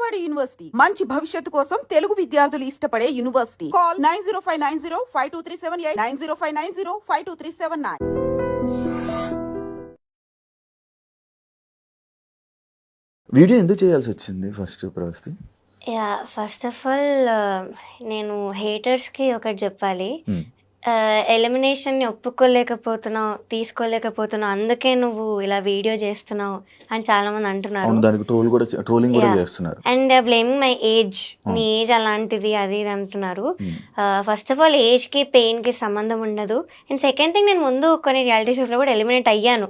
Vijayawada university మంచి భవిష్యత్తు కోసం తెలుగు విద్యార్థులు ఇష్టపడే యూనివర్సిటీ. కాల్ 9059052378 9059052379. వీడియో ఎందుకు చేయాల్సి వచ్చింది first Pravasthi? First of all నేను హేటర్స్కి ఒకటి చెప్పాలి. ఎలిమినేషన్ని ఒప్పుకోలేకపోతున్నావు, తీసుకోలేకపోతున్నావు, అందుకే నువ్వు ఇలా వీడియో చేస్తున్నావు అని చాలా మంది అంటున్నారు. దానికి ట్రోలింగ్ కూడా చేస్తున్నారు. అండ్ బ్లేమింగ్ మై ఏజ్, నీ ఏజ్ అలాంటిది అది ఇది అంటున్నారు. ఫస్ట్ ఆఫ్ ఆల్ ఏజ్కి పెయిన్కి సంబంధం ఉండదు. అండ్ సెకండ్ థింగ్, నేను ముందు కొన్ని రియాలిటీ షోస్లో కూడా ఎలిమినేట్ అయ్యాను.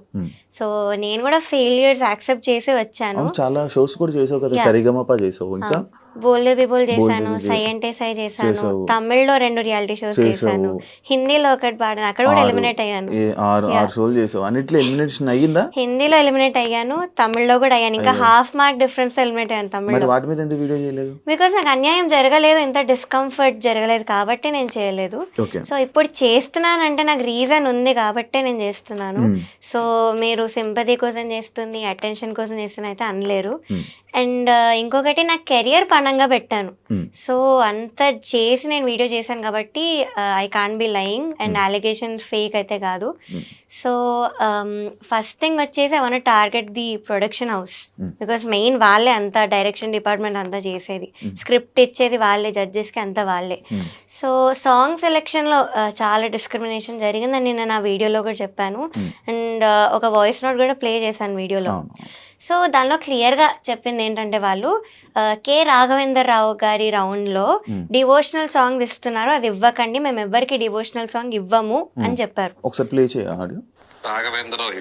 సో నేను కూడా ఫెయిల్యూర్స్ యాక్సెప్ట్ చేసి వచ్చాను. చాలా షోస్ కూడా చేసావు కదా, సరిగమప చేసావు, ఇంకా బోల్డే పీపుల్ చేశాను, సై అంటే సై చేశాను, తమిళ్లో 2 రియాలిటీ షోస్ చేశాను, హిందీలో ఒకటి పాడాను, అక్కడ కూడా ఎలిమినేట్ అయ్యాను. హిందీలో ఎలిమినేట్ అయ్యాను, తమిళ్లో కూడా అయ్యాను. ఇంకా హాఫ్ మార్క్ డిఫరెన్స్ ఎలిమినేట్ అయ్యాను తమిళ్లో. బికాస్ నాకు అన్యాయం జరగలేదు, ఇంత డిస్కంఫర్ట్ జరగలేదు కాబట్టి నేను చేయలేదు. సో ఇప్పుడు చేస్తున్నానంటే నాకు రీజన్ ఉంది కాబట్టి నేను చేస్తున్నాను. సో మీరు సింపతి కోసం చేస్తుంది, అటెన్షన్ కోసం చేస్తున్నా అయితే అనలేరు. అండ్ ఇంకొకటి నా కెరియర్ పణంగా పెట్టాను. సో అంత చేసి నేను వీడియో చేశాను కాబట్టి I can't be lying. And alligations fake అయితే కాదు. సో ఫస్ట్ థింగ్ వచ్చేసి I want target the production house. Because main వాళ్ళే అంతా, డైరెక్షన్ డిపార్ట్మెంట్ అంతా చేసేది, స్క్రిప్ట్ ఇచ్చేది వాళ్ళే, జడ్జెస్కి అంతా వాళ్ళే. సో సాంగ్ సెలెక్షన్లో చాలా డిస్క్రిమినేషన్ జరిగిందని నేను నా వీడియోలో కూడా చెప్పాను. అండ్ ఒక వాయిస్ నోట్ కూడా ప్లే చేశాను వీడియోలో. సో దానిలో క్లియర్గా చెప్పింది ఏంటంటే, వాళ్ళు కె రాఘవేందర్ రావు గారి రౌండ్లో డివోషనల్ సాంగ్ ఇస్తున్నారు, అది ఇవ్వకండి, మేము ఎవ్వరికి డివోషనల్ సాంగ్ ఇవ్వము అని చెప్పారు. ఒకసారి ప్లే చేయాలి. రాఘవేంద్రరావు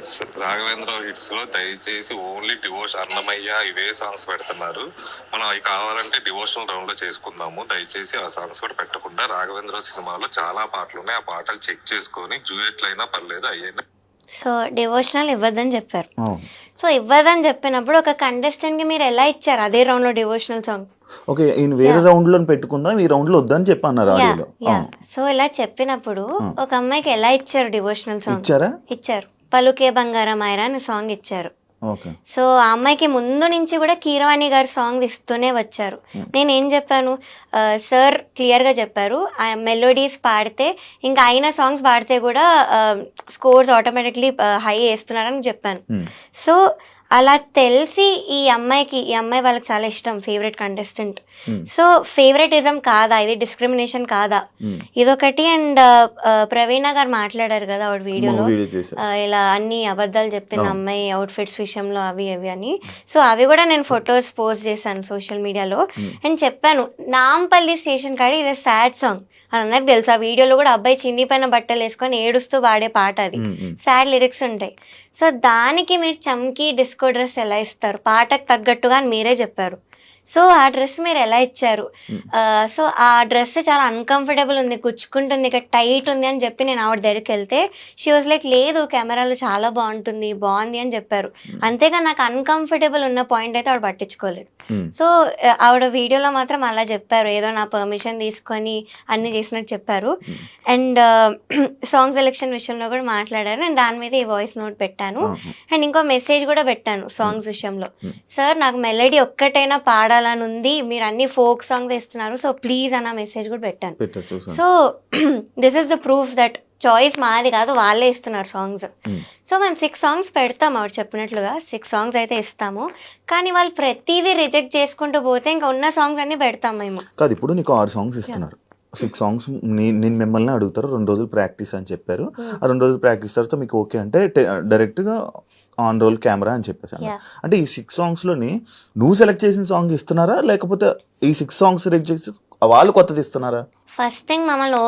హిట్స్ లో దయచేసి ఓన్లీ డివోషన్, అన్నమయ్య ఇవే సాంగ్స్ పెడుతున్నారు. మనం అవి కావాలంటే డివోషనల్ రౌండ్ లో చేసుకుందాము. దయచేసి ఆ సాంగ్స్ కూడా పెట్టకుండా, రాఘవేంద్రరావు సినిమాలో చాలా పాటలు ఉన్నాయి, ఆ పాటలు చెక్ చేసుకొని డ్యూయెట్లు అయినా పర్లేదు అయ్యైనా. సో డివోషనల్ ఇవ్వద్దని చెప్పారు. సో ఇవ్వదని చెప్పినప్పుడు ఒక కంటెస్టెంట్ కి మీరు ఎలా ఇచ్చారు అదే రౌండ్ లో డివోషనల్ సాంగ్? ఓకే, ఈయన వేరే రౌండ్ లో పెట్టుకుందాం, ఈ రౌండ్ లో వద్దని చెప్పన్నారు. సో ఇలా చెప్పినప్పుడు ఒక అమ్మాయికి ఎలా ఇచ్చారు డివోషనల్ సాంగ్? ఇచ్చారు. పలుకే బంగారం ఆయరా అని సాంగ్ ఇచ్చారు. సో ఆ అమ్మాయికి ముందు నుంచి కూడా కీరవాణి గారు సాంగ్ ఇస్తూనే వచ్చారు. నేను ఏం చెప్పాను, సార్ క్లియర్గా చెప్పారు, మెలోడీస్ పాడితే ఇంకా అయిన సాంగ్స్ పాడితే కూడా స్కోర్స్ ఆటోమేటిక్లీ హై వేస్తున్నారని చెప్పాను. సో అలా తెలిసి ఈ అమ్మాయి వాళ్ళకి చాలా ఇష్టం, ఫేవరెట్ కంటెస్టెంట్. సో ఫేవరెటిజం కాదా ఇది, డిస్క్రిమినేషన్ కాదా ఇదొకటి. అండ్ ప్రవీణ గారు మాట్లాడారు కదా ఆవిడ వీడియోలో, ఇలా అన్ని అబద్ధాలు చెప్పిన అమ్మాయి అవుట్ఫిట్స్ విషయంలో అవి అని. సో అవి కూడా నేను ఫొటోస్ పోస్ట్ చేశాను సోషల్ మీడియాలో. అండ్ చెప్పాను, నాంపల్లి స్టేషన్ కాడి ఇది సాడ్ సాంగ్, అది అందరికి తెలుసు. ఆ వీడియోలో కూడా అబ్బాయి చిన్ని పైన బట్టలు వేసుకొని ఏడుస్తూ పాడే పాట, అది సాడ్ లిరిక్స్ ఉంటాయి. సో దానికి మీరు చమ్కీ డిస్కో డ్రెస్ ఎలా ఇస్తారు, పాటకు తగ్గట్టుగా అని మీరే చెప్పారు. సో ఆ డ్రెస్ మీరు ఎలా ఇచ్చారు? సో ఆ డ్రెస్ చాలా అన్కంఫర్టబుల్ ఉంది, కుచ్చుకుంటుంది, ఇక టైట్ ఉంది అని చెప్పి నేను ఆవిడ దగ్గరికి వెళ్తే షీ వాజ్ లైక్, లేదు కెమెరాలో చాలా బాగుంది అని చెప్పారు. అంతేగా నాకు అన్కంఫర్టబుల్ ఉన్న పాయింట్ అయితే ఆవిడ పట్టించుకోలేదు. సో ఆవిడ వీడియోలో మాత్రం అలా చెప్పారు, ఏదో నా పర్మిషన్ తీసుకొని అన్ని చేసినట్టు చెప్పారు. అండ్ సాంగ్ సెలెక్షన్ విషయంలో కూడా మాట్లాడారు. నేను దాని మీద ఈ వాయిస్ నోట్ పెట్టాను. అండ్ ఇంకో మెసేజ్ కూడా పెట్టాను సాంగ్స్ విషయంలో, సార్ నాకు మెలడీ ఒక్కటైనా పాడాలని ఉంది, మీరు అన్ని ఫోక్ సాంగ్స్ ఇస్తున్నారు, సో ప్లీజ్ అన్న మెసేజ్ కూడా పెట్టాను. So this is the proof that choice మాది కాదు, వాళ్ళే ఇస్తున్నారు సాంగ్స్. సో మేము 6 సాంగ్స్ పెడతాం, ఆవిడ చెప్పినట్లుగా 6 సాంగ్స్ అయితే ఇస్తాము. కానీ వాళ్ళు ప్రతిదీ రిజెక్ట్ చేసుకుంటూ పోతే ఇంకా ఉన్న సాంగ్స్ అన్ని పెడతాం మేము. కాదు, ఇప్పుడు నీకు 6 సాంగ్స్ ఇస్తున్నారు, 6 సాంగ్స్ నేను మిమ్మల్ని అడుగుతారు, 2 రోజులు ప్రాక్టీస్ అని చెప్పారు. ఆ 2 రోజులు ప్రాక్టీస్ తర్వాత మీకు ఓకే అంటే డైరెక్ట్గా ఆన్ రోల్ కెమెరా అని చెప్పేసాను. అంటే ఈ 6 సాంగ్స్లోని నువ్వు సెలెక్ట్ చేసిన సాంగ్ ఇస్తున్నారా, లేకపోతే ఈ 6 సాంగ్స్ సెలెక్ట్ చేసి వాళ్ళు కొత్తది ఇస్తున్నారా? ఫస్ట్ థింగ్ మమ్మల్ని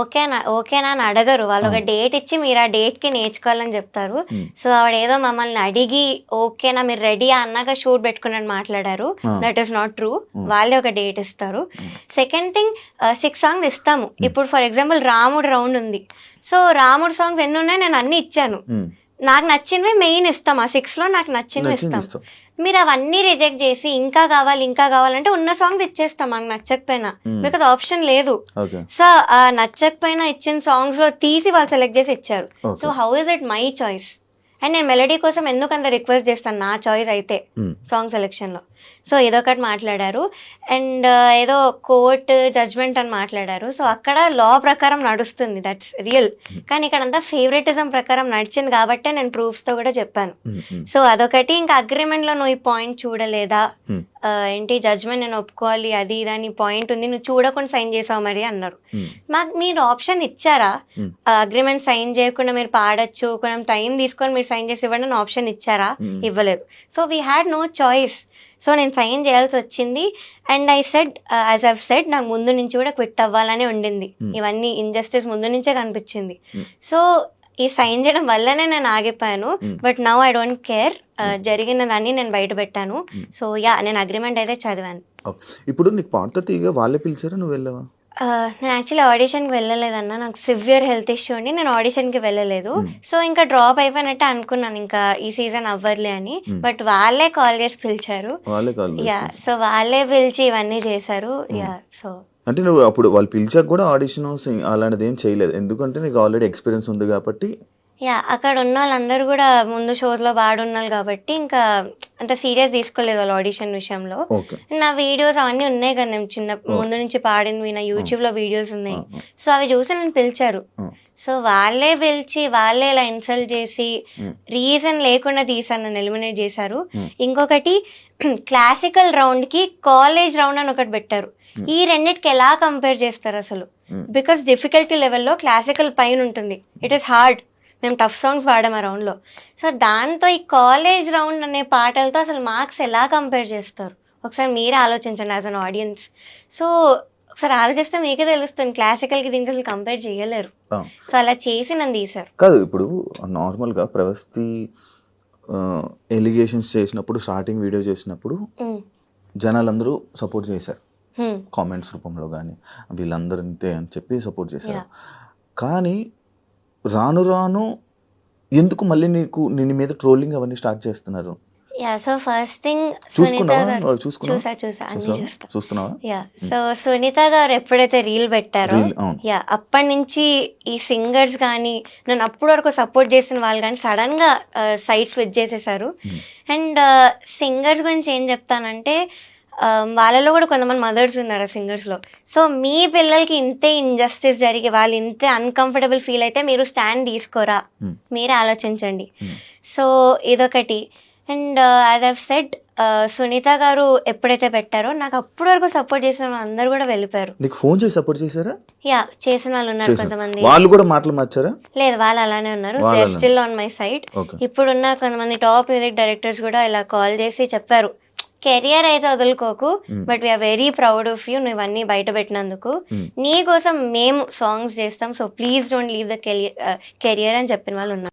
ఓకేనా అని అడగరు, వాళ్ళు ఒక డేట్ ఇచ్చి మీరు ఆ డేట్కి నేర్చుకోవాలని చెప్తారు. సో ఆవిడ ఏదో మమ్మల్ని అడిగి ఓకేనా మీరు రెడీ అన్నాక షూట్ పెట్టుకున్నట్టు మాట్లాడారు. That is not true. వాళ్ళే ఒక డేట్ ఇస్తారు. సెకండ్ థింగ్, 6 సాంగ్స్ ఇస్తాము. ఇప్పుడు ఫర్ ఎగ్జాంపుల్ రాముడు రౌండ్ ఉంది, సో రాముడు సాంగ్స్ ఎన్ని ఉన్నాయి నేను అన్ని ఇచ్చాను, నాకు నచ్చినవి మెయిన్ ఇస్తాం, ఆ 6లో నాకు నచ్చినవి ఇస్తాం. మీరు అవన్నీ రిజెక్ట్ చేసి ఇంకా కావాలంటే ఉన్న సాంగ్స్ ఇచ్చేస్తాం మనకు నచ్చకపోయినా, మీకు అది ఆప్షన్ లేదు. సో ఆ నచ్చకపోయినా ఇచ్చిన సాంగ్స్ లో తీసి వాళ్ళు సెలెక్ట్ చేసి ఇచ్చారు. So how is it my choice? And నేను మెలడీ కోసం ఎందుకు అంత రిక్వెస్ట్ చేస్తాను, నా చాయిస్ అయితే సాంగ్ సెలెక్షన్ లో. సో ఏదో ఒకటి మాట్లాడారు. అండ్ ఏదో కోర్ట్ జడ్జ్మెంట్ అని మాట్లాడారు. సో అక్కడ లా ప్రకారం నడుస్తుంది, దట్స్ రియల్. కానీ ఇక్కడ అంతా ఫేవరెటిజం ప్రకారం నడిచింది కాబట్టే నేను ప్రూఫ్స్తో కూడా చెప్పాను. సో అదొకటి. ఇంకా అగ్రిమెంట్లో నువ్వు ఈ పాయింట్ చూడలేదా, ఏంటి జడ్జ్మెంట్ నేను ఒప్పుకోవాలి అది ఇదని పాయింట్ ఉంది, నువ్వు చూడకుండా సైన్ చేసావు మరి అన్నారు. మాకు మీరు ఆప్షన్ ఇచ్చారా, అగ్రిమెంట్ సైన్ చేయకుండా మీరు పాడొచ్చు, కొంచెం టైం తీసుకొని మీరు సైన్ చేసి ఇవ్వండి అని ఆప్షన్ ఇచ్చారా? ఇవ్వలేదు. So we had no choice. So నేను సైన్ చేయాల్సి వచ్చింది. And I said, as I've said, నాకు ముందు నుంచి కూడా క్విట్ అవ్వాలనే ఉండింది. ఇవన్నీ ఇంజస్టిస్ ముందు నుంచే కనిపించింది. సో ఈ సైన్ చేయడం వల్లనే నేను ఆగిపోయాను. But now I don't care, జరిగిన దాన్ని నేను బయట పెట్టాను. సో యా, నేను అగ్రిమెంట్ అయితే చదివాను. ఇప్పుడు నీకు పాట తీయగా వాళ్ళే పిలిచారా, నువ్వు వెళ్ళావా? నేను యాక్చువల్లీ ఆడిషన్కి వెళ్ళలేదన్న, నాకు సివియర్ హెల్త్ ఇష్యూ ఉండి నేను ఆడిషన్కి వెళ్ళలేదు. సో ఇంకా డ్రాప్ అయిపోయినట్టే అనుకున్నాను, ఇంకా ఈ సీజన్ అవ్వర్లే అని. బట్ వాళ్ళే కాల్ చేసి పిలిచారు. యా, సో వాళ్ళే పిలిచి ఇవన్నీ చేశారు. యా, సో అంటే నువ్వు అప్పుడు వాళ్ళు పిలిచాక కూడా ఆడిషన్ అలాంటిది ఏం చేయలేదు, ఎందుకంటే నీకు ఆల్రెడీ ఎక్స్పీరియన్స్ ఉంది కాబట్టి. యా, అక్కడ ఉన్న వాళ్ళందరూ కూడా ముందు షోస్లో బాడున్నారు కాబట్టి ఇంకా అంత సీరియస్ తీసుకోలేదు వాళ్ళు ఆడిషన్ విషయంలో. నా వీడియోస్ అవన్నీ ఉన్నాయి కదా, నేను చిన్న ముందు నుంచి పాడినవి నా యూట్యూబ్లో వీడియోస్ ఉన్నాయి. సో అవి చూసి నన్ను పిలిచారు. సో వాళ్ళే పిలిచి వాళ్ళే ఇలా ఇన్సల్ట్ చేసి రీజన్ లేకుండా తీసాను, నన్ను ఎలిమినేట్ చేశారు. ఇంకొకటి, క్లాసికల్ రౌండ్కి కాలేజ్ రౌండ్ అని ఒకటి పెట్టారు. ఈ రెండింటికి ఎలా కంపేర్ చేస్తారు అసలు? బికాస్ డిఫికల్టీ లెవెల్లో క్లాసికల్ పైన ఉంటుంది, ఇట్ ఈస్ హార్డ్. మేము టఫ్ సాంగ్స్ పాడాం ఆ రౌండ్లో. సో దాంతో ఈ కాలేజ్ రౌండ్ అనే పాటలతో అసలు మార్క్స్ ఎలా కంపేర్ చేస్తారు? ఒకసారి మీరే ఆలోచించండి యాజ్ అన్ ఆడియన్స్. సో ఒకసారి ఆలోచిస్తే మీకే తెలుస్తుంది, క్లాసికల్కి దీనికి అసలు కంపేర్ చేయలేరు. సో అలా చేసి నన్ను తీశారు. కాదు, ఇప్పుడు నార్మల్గా ప్రవస్తి ఎలిగేషన్స్ చేసినప్పుడు, స్టార్టింగ్ వీడియో చేసినప్పుడు జనాలందరూ సపోర్ట్ చేశారు, కామెంట్స్ రూపంలో కానీ వీళ్ళందరూ ఇంతే అని చెప్పి సపోర్ట్ చేశారు. కానీ రాను రాను ఎందుకు మళ్ళీ నిన్ను మీద ట్రోలింగ్ అవన్నీ స్టార్ట్ చేస్తున్నారు? యా, సో ఫస్ట్ థింగ్ చూస్తున్నావా? యా, సో సునీత గారు ఎప్పుడైతే రీల్ పెట్టారో, యా, అప్పటి నుంచి ఈ సింగర్స్ కానీ, నన్ను అప్పటి వరకు సపోర్ట్ చేసిన వాళ్ళు కానీ సడన్ గా సైడ్ స్విచ్ చేసేసారు. అండ్ సింగర్స్ గురించి ఏం చెప్తానంటే, వాళ్ళలో కూడా కొంతమంది మదర్స్ ఉన్నారు ఆ సింగర్స్లో. సో మీ పిల్లలకి ఇంతే ఇంజస్టిస్ జరిగి వాళ్ళు ఇంతే అన్కంఫర్టబుల్ ఫీల్ అయితే మీరు స్టాండ్ తీసుకోరా? మీరే ఆలోచించండి. సో ఇదొకటి. And as I've said, Sunitha garu ఎప్పుడైతే పెట్టారో నాకు అప్పటి వరకు సపోర్ట్ చేసిన వాళ్ళు అందరూ కూడా వెళ్ళిపోయారు. నీకు ఫోన్ చేసి సపోర్ట్ చేశారా? యా, చేసిన వాళ్ళు ఉన్నారు కొంతమంది. వాళ్ళు కూడా మాటలు మార్చారా? లేదు, వాళ్ళు అలానే ఉన్నారు, they are still on my side. ఇప్పుడున్న కొంతమంది టాప్ మ్యూజిక్ డైరెక్టర్స్ కూడా ఇలా కాల్ చేసి చెప్పారు, కెరియర్ అయితే వదులుకోకు, but we're very proud of you, నువ్వు ఇవన్నీ బయట పెట్టినందుకు. నీ కోసం మేము సాంగ్స్ చేస్తాం, so please don't leave the career అని చెప్పిన వాళ్ళు ఉన్నారు.